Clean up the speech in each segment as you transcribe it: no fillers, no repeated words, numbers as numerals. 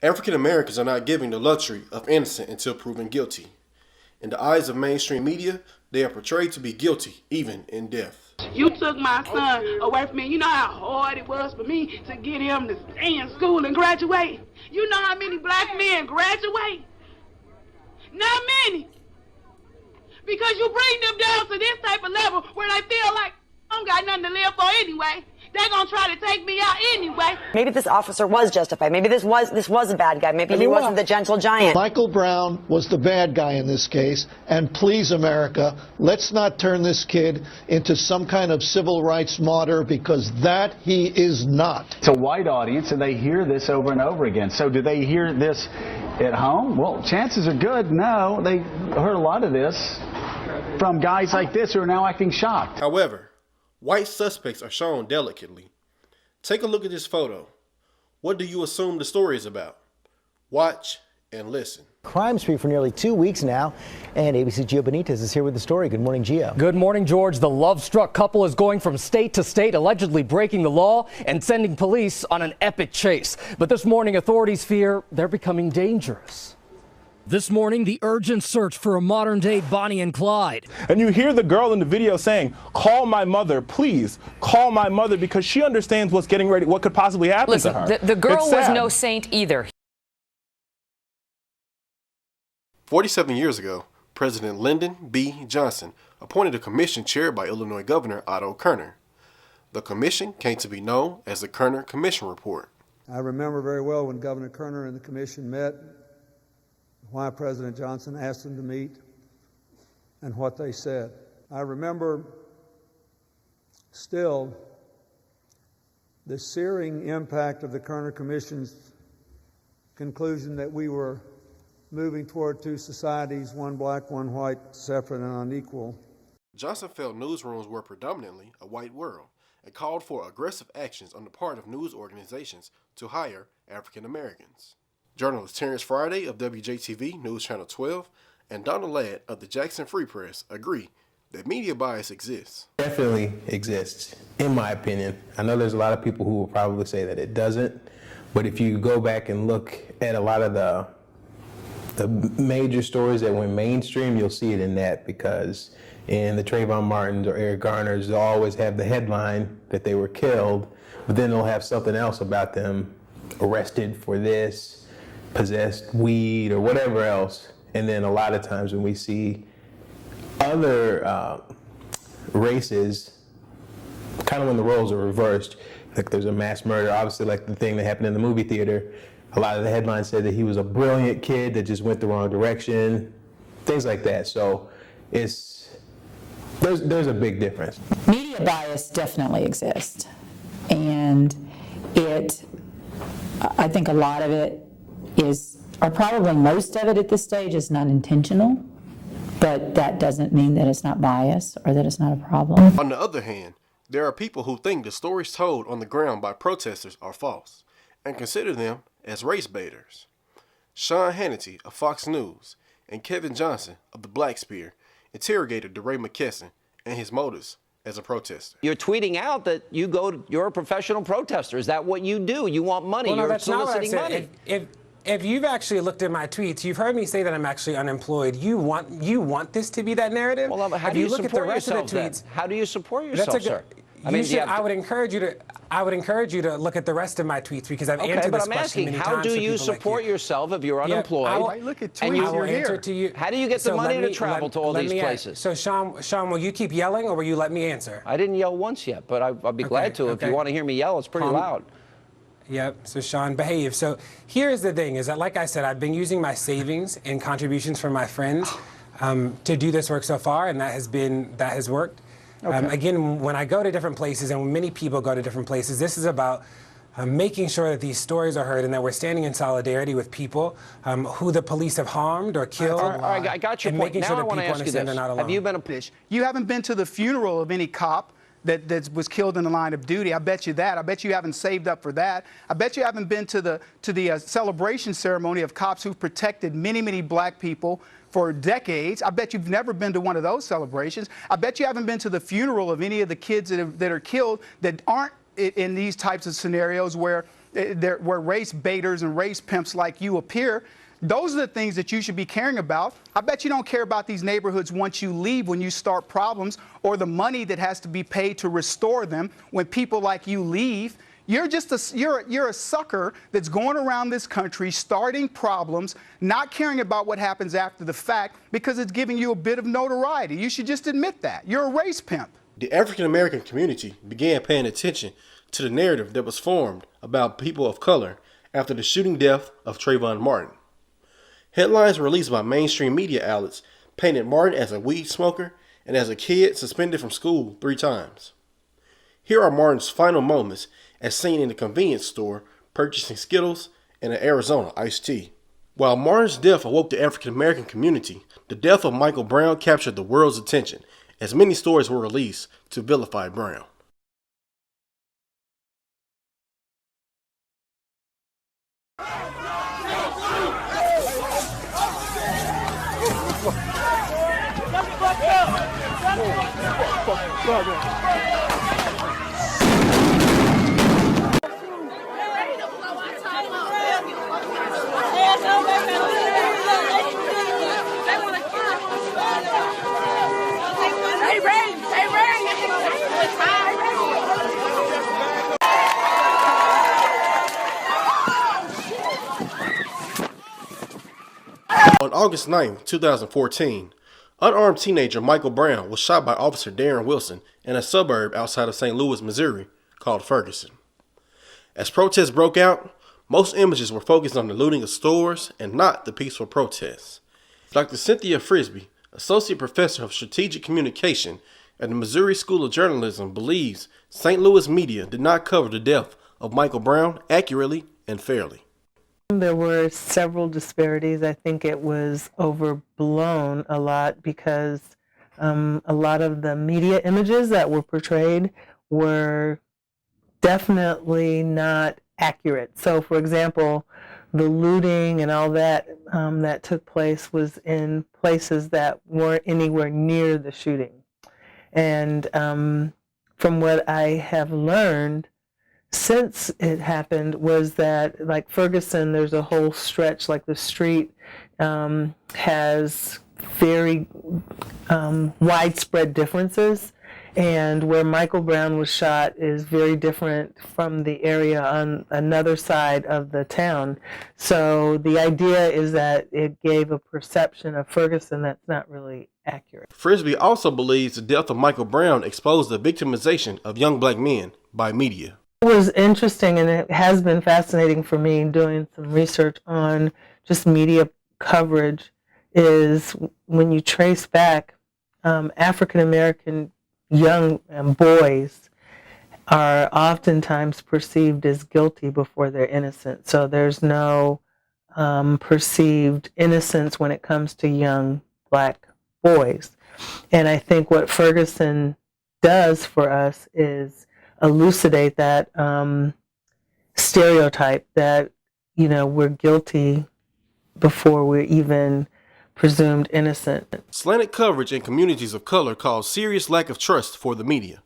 African Americans are not given the luxury of innocent until proven guilty. In the eyes of mainstream media, they are portrayed to be guilty, even in death. You took my son away from me. You know how hard it was for me to get him to stay in school and graduate? You know how many black men graduate? Not many. Because you bring them down to this type of level where they feel like I don't got nothing to live for anyway. They're going to try to take me out anyway. Maybe this officer was justified. Maybe this was a bad guy. Maybe he wasn't the gentle giant. Michael Brown was the bad guy in this case. And please, America, let's not turn this kid into some kind of civil rights martyr, because that he is not. It's a white audience, and they hear this over and over again. So do they hear this at home? Well, chances are good, no. They heard a lot of this from guys like this who are now acting shocked. However, white suspects are shown delicately. Take a look at this photo. What do you assume the story is about? Watch and listen. Crime spree for nearly 2 weeks now, and ABC's Gio Benitez is here with the story. Good morning, Gio. Good morning, George. The love-struck couple is going from state to state, allegedly breaking the law and sending police on an epic chase. But this morning, authorities fear they're becoming dangerous. This morning, the urgent search for a modern-day Bonnie and Clyde. And you hear the girl in the video saying, "Call my mother, please. Call my mother," because she understands what's getting ready, what could possibly happen to her. The girl was no saint either. 47 years ago, President Lyndon B. Johnson appointed a commission chaired by Illinois Governor Otto Kerner. The commission came to be known as the Kerner Commission Report. I remember very well when Governor Kerner and the commission met, why President Johnson asked them to meet, and what they said. I remember still the searing impact of the Kerner Commission's conclusion that we were moving toward two societies, one black, one white, separate and unequal. Johnson felt newsrooms were predominantly a white world and called for aggressive actions on the part of news organizations to hire African Americans. Journalist Terrence Friday of WJTV News Channel 12 and Donald Ladd of the Jackson Free Press agree that media bias exists. Definitely exists, in my opinion. I know there's a lot of people who will probably say that it doesn't, but if you go back and look at a lot of the major stories that went mainstream, you'll see it in that, because in the Trayvon Martins or Eric Garners, they'll always have the headline that they were killed, but then they'll have something else about them: arrested for this, possessed weed, or whatever else. And then a lot of times when we see other races, kind of when the roles are reversed, like there's a mass murder, obviously like the thing that happened in the movie theater, a lot of the headlines said that he was a brilliant kid that just went the wrong direction, things like that. So there's a big difference. Media bias definitely exists, and I think a lot of it or probably most of it at this stage is not intentional, but that doesn't mean that it's not bias or that it's not a problem. On the other hand, there are people who think the stories told on the ground by protesters are false and consider them as race baiters. Sean Hannity of Fox News and Kevin Johnson of the Black Spear interrogated DeRay McKesson and his motives as a protester. You're tweeting out that you're a professional protester. Is that what you do? You want money. Well, no, you're that's soliciting not what I said. money. If you've actually looked at my tweets, you've heard me say that I'm actually unemployed. You want this to be that narrative? Well, how do you support yourself then? How do you support yourself, sir? I would encourage you to look at the rest of my tweets, because I've answered this question many times. How do you support yourself if you're unemployed? I look at tweets. I will answer to you. How do you get the money to travel to all these places? So, Sean, will you keep yelling, or will you let me answer? I didn't yell once yet, but I'll be glad to. If you want to hear me yell, it's pretty loud. Yep. So, Sean, behave. So here's the thing: is that, like I said, I've been using my savings and contributions from my friends to do this work so far, and that has worked. Okay. Again, when I go to different places, and when many people go to different places, this is about making sure that these stories are heard and that we're standing in solidarity with people who the police have harmed or killed. All right, I got your point. Now I want to ask you this. Have you been You haven't been to the funeral of any cop that was killed in the line of duty. I bet you that. I bet you haven't saved up for that. I bet you haven't been to the celebration ceremony of cops who've protected many, many black people for decades. I bet you've never been to one of those celebrations. I bet you haven't been to the funeral of any of the kids that are killed that aren't in these types of scenarios where where race baiters and race pimps like you appear. Those are the things that you should be caring about. I bet you don't care about these neighborhoods once you leave, when you start problems, or the money that has to be paid to restore them when people like you leave. You're just you're a sucker that's going around this country starting problems, not caring about what happens after the fact because it's giving you a bit of notoriety. You should just admit that. You're a race pimp. The African American community began paying attention to the narrative that was formed about people of color after the shooting death of Trayvon Martin. Headlines released by mainstream media outlets painted Martin as a weed smoker and as a kid suspended from school 3 times. Here are Martin's final moments as seen in the convenience store purchasing Skittles and an Arizona iced tea. While Martin's death awoke the African American community, the death of Michael Brown captured the world's attention as many stories were released to vilify Brown. On August 9, 2014, unarmed teenager Michael Brown was shot by Officer Darren Wilson in a suburb outside of St. Louis, Missouri, called Ferguson. As protests broke out, most images were focused on the looting of stores and not the peaceful protests. Dr. Cynthia Frisbee, Associate Professor of Strategic Communication at the Missouri School of Journalism, believes St. Louis media did not cover the death of Michael Brown accurately and fairly. There were several disparities. I think it was overblown a lot because a lot of the media images that were portrayed were definitely not accurate. So, for example, the looting and all that that took place was in places that weren't anywhere near the shooting. And from what I have learned since it happened was that, like Ferguson, there's a whole stretch, like the street has very widespread differences, and where Michael Brown was shot is very different from the area on another side of the town. So the idea is that it gave a perception of Ferguson that's not really accurate. Frisbee also believes the death of Michael Brown exposed the victimization of young black men by media. What was interesting, and it has been fascinating for me doing some research on just media coverage, is when you trace back African American young boys are oftentimes perceived as guilty before they're innocent. So there's no perceived innocence when it comes to young black boys. And I think what Ferguson does for us is elucidate that stereotype that, you know, we're guilty before we're even presumed innocent. Slanted coverage in communities of color caused serious lack of trust for the media.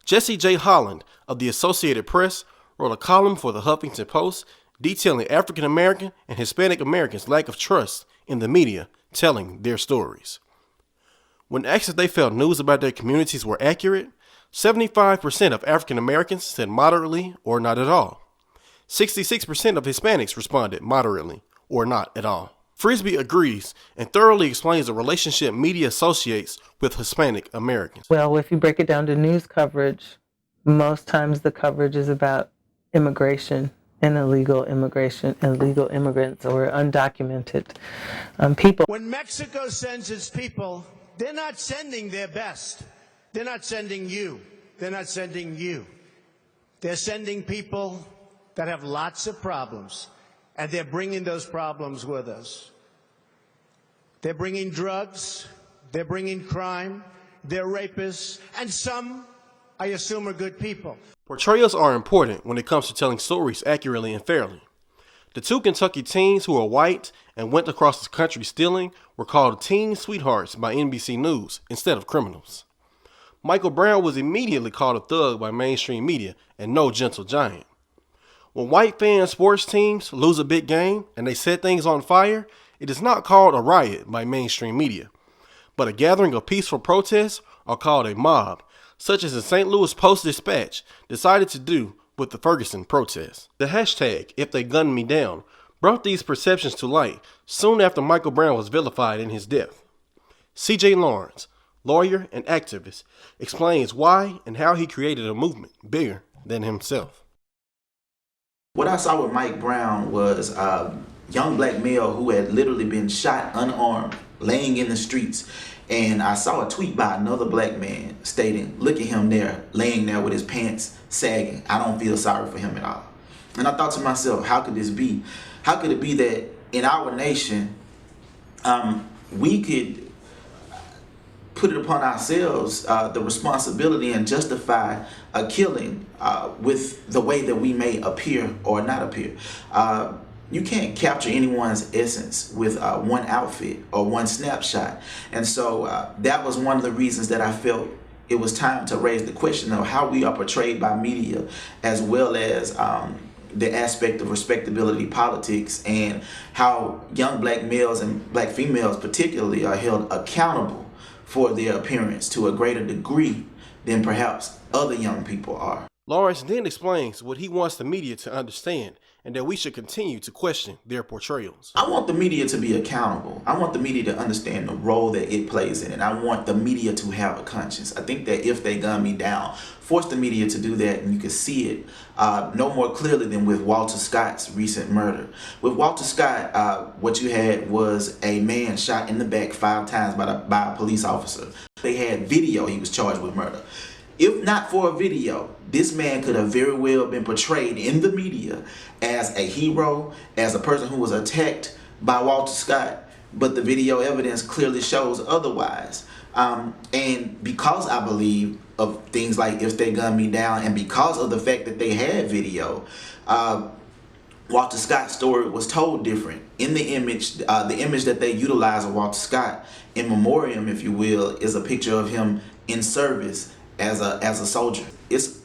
Jesse J. Holland of the Associated Press wrote a column for the Huffington Post detailing African American and Hispanic Americans' lack of trust in the media telling their stories. When asked if they felt news about their communities were accurate, 75% of African Americans said moderately or not at all. 66% of Hispanics responded moderately or not at all. Frisbee agrees and thoroughly explains the relationship media associates with Hispanic Americans. Well, if you break it down to news coverage, most times the coverage is about immigration and illegal immigration, illegal immigrants or undocumented people. When Mexico sends its people, they're not sending their best. They're not sending you. They're not sending you. They're sending people that have lots of problems, and they're bringing those problems with us. They're bringing drugs, they're bringing crime, they're rapists, and some, I assume, are good people. Portrayals are important when it comes to telling stories accurately and fairly. The 2 Kentucky teens who are white and went across the country stealing were called teen sweethearts by NBC News instead of criminals. Michael Brown was immediately called a thug by mainstream media and no gentle giant. When white fan sports teams lose a big game and they set things on fire, it is not called a riot by mainstream media, but a gathering of peaceful protests are called a mob, such as the St. Louis Post-Dispatch decided to do with the Ferguson protests. The hashtag #IfTheyGunnMeDown brought these perceptions to light soon after Michael Brown was vilified in his death. C.J. Lawrence, lawyer and activist, explains why and how he created a movement bigger than himself. What I saw with Mike Brown was a young black male who had literally been shot unarmed, laying in the streets. And I saw a tweet by another black man stating, "Look at him there, laying there with his pants sagging. I don't feel sorry for him at all." And I thought to myself, how could this be? How could it be that in our nation, we could put it upon ourselves the responsibility and justify a killing with the way that we may appear or not appear. You can't capture anyone's essence with one outfit or one snapshot. And so that was one of the reasons that I felt it was time to raise the question of how we are portrayed by media, as well as the aspect of respectability politics, and how young black males and black females particularly are held accountable for their appearance to a greater degree than perhaps other young people are. Lawrence then explains what he wants the media to understand, and that we should continue to question their portrayals. I want the media to be accountable. I want the media to understand the role that it plays in it. I want the media to have a conscience. I think that If They Gun Me Down forced the media to do that, and you can see it no more clearly than with Walter Scott's recent murder. With Walter Scott, what you had was a man shot in the back 5 times by a police officer. They had video. He was charged with murder. If not for a video, this man could have very well been portrayed in the media as a hero, as a person who was attacked by Walter Scott, but the video evidence clearly shows otherwise. And because I believe of things like If They Gun Me Down, and because of the fact that they had video, Walter Scott's story was told different. In the image that they utilize of Walter Scott in memoriam, if you will, is a picture of him in service as a soldier. It's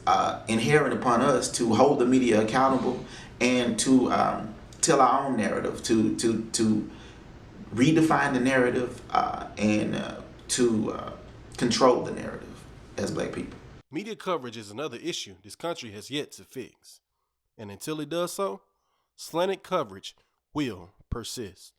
inherent upon us to hold the media accountable and to tell our own narrative, to redefine the narrative and to control the narrative as black people. Media coverage is another issue this country has yet to fix. And until it does so, slanted coverage will persist.